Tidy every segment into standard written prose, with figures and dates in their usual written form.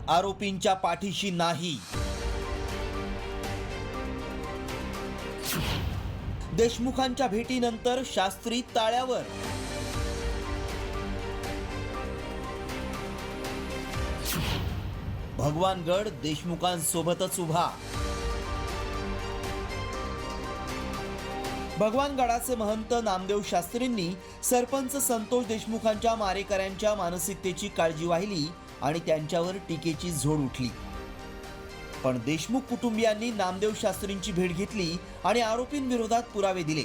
आरोपींच्या पाठीशी नाही। देशमुखांच्या भेटीनंतर शास्त्री ताळ्यावर। भगवानगड देशमुखांसोबतच उभा। भगवानगडाचे महंत नामदेव शास्त्रींनी सरपंच संतोष देशमुखांच्या मारेकऱ्यांच्या मानसिकतेची काळजी वाहिली आणि त्यांच्यावर टीकेची झोड उठली। पण देशमुख कुटुंबियांनी नामदेव शास्त्रींची भेट घेतली आणि आरोपींविरोधात पुरावे दिले।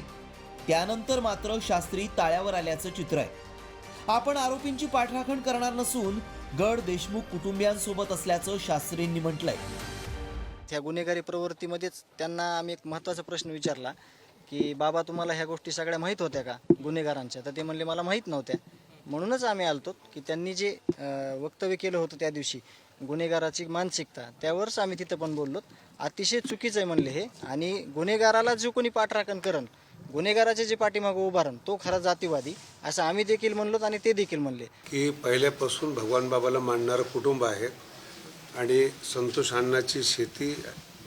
त्यानंतर मात्र शास्त्री ताळ्यावर आल्याचं चित्र आहे। आपण आरोपींची पाठराखण करणार नसून गड देशमुख कुटुंबियांसोबत असल्याचं शास्त्रींनी म्हटलंय। त्या गुन्हेगारी प्रवृत्तीमध्येच त्यांना आम्ही एक महत्त्वाचा प्रश्न विचारला की बाबा तुम्हाला ह्या गोष्टी सगळ्या माहीत होत्या का गुन्हेगारांच्या? तर ते म्हणले मला माहीत नव्हत्या। म्हणूनच आम्ही आलतो की त्यांनी जे वक्तव्य केलं होतं त्या दिवशी गुन्हेगाराची मानसिकता, त्यावरच आम्ही तिथं पण बोललो। अतिशय चुकीचं आहे म्हणले हे, आणि गुन्हेगाराला जो कोणी पाठराखण करण, गुन्हेगाराचे जे पाठीमागं उभारण, तो खरा जातीवादी असं आम्ही देखील म्हणलो आणि ते देखील म्हणले की पहिल्यापासून भगवान बाबाला मानणारं कुटुंब आहे आणि संतोष अण्णाची शेती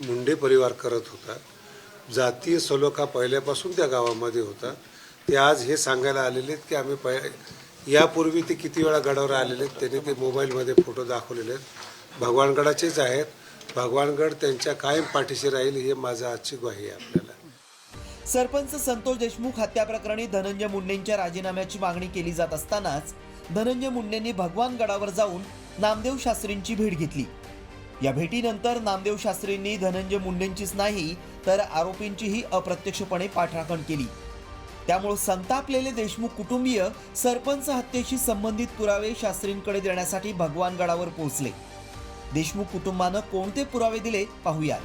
मुंडे परिवार करत होता। जातीय सलोखा पहिल्यापासून त्या गावामध्ये होता। ते आज हे सांगायला आलेले की आम्ही यापूर्वी ते किती वेळा गडावर आलेले, त्यांनी ते मोबाईलमध्ये फोटो दाखवलेले आहेत। भगवानगडाचेच आहेत। भगवानगड त्यांच्या कायम पाठीशी राहील हे माझं आजची ग्वाही आहे आपल्याला। सरपंच संतोष देशमुख हत्या प्रकरणी धनंजय मुंडेंच्या राजीनाम्याची मागणी केली जात असतानाच धनंजय मुंडेंनी भगवानगडावर जाऊन नामदेव शास्त्रींची भेट घेतली। या भेटीनंतर नामदेव शास्त्रींनी धनंजय मुंडेंचीच नाही तर आरोपींचीही अप्रत्यक्षपणे पाठराखण केली। त्यामुळे संतापलेले देशमुख कुटुंबीय सरपंच हत्येशी संबंधित पुरावे शास्त्रींकडे देण्यासाठी भगवानगडावर पोहोचले। देशमुख कुटुंबानं कोणते पुरावे दिले पाहूया।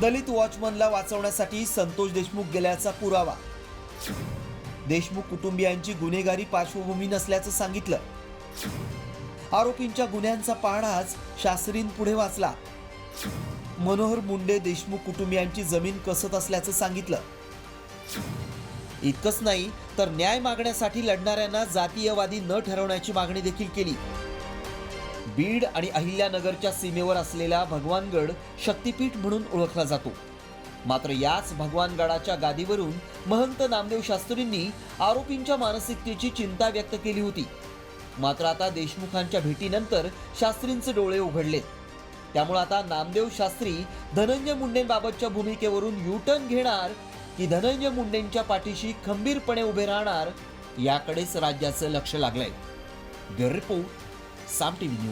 दलित वॉचमनला वाचवण्यासाठी संतोष देशमुख गेल्याचा पुरावा। देशमुख कुटुंबियांची गुन्हेगारी पार्श्वभूमी नसल्याचं सांगितलं। आरोपींच्या गुन्ह्यांचा पाढाच शास्त्रींपुढे वाचला। मनोहर मुंडे देशमुख कुटुंबियांची जमीन कसत असल्याचं सांगितलं। इतकंच नाही तर न्याय मागण्यासाठी लढणाऱ्यांना जातीयवादी न ठरवण्याची मागणी देखील केली। बीड आणि अहिल्यानगरच्या सीमेवर असलेला भगवानगड शक्तीपीठ म्हणून ओळखला जातो। मात्र याच भगवानगडाच्या गादीवरून महंत नामदेव शास्त्रींनी आरोपींच्या मानसिकतेची चिंता व्यक्त केली होती। मात्र आता देशमुखांच्या भेटीनंतर शास्त्रींचे डोळे उघडलेत। त्यामुळे आता नामदेव शास्त्री धनंजय मुंडेंबाबतच्या भूमिकेवरून यू-टर्न घेणार की धनंजय मुंडेंच्या पाठीशी खंबीरपणे उभे राहणार, याकडेच राज्याचं लक्ष लागलंय। ब्युरो रिपोर्ट, साम टीव्ही न्यूज।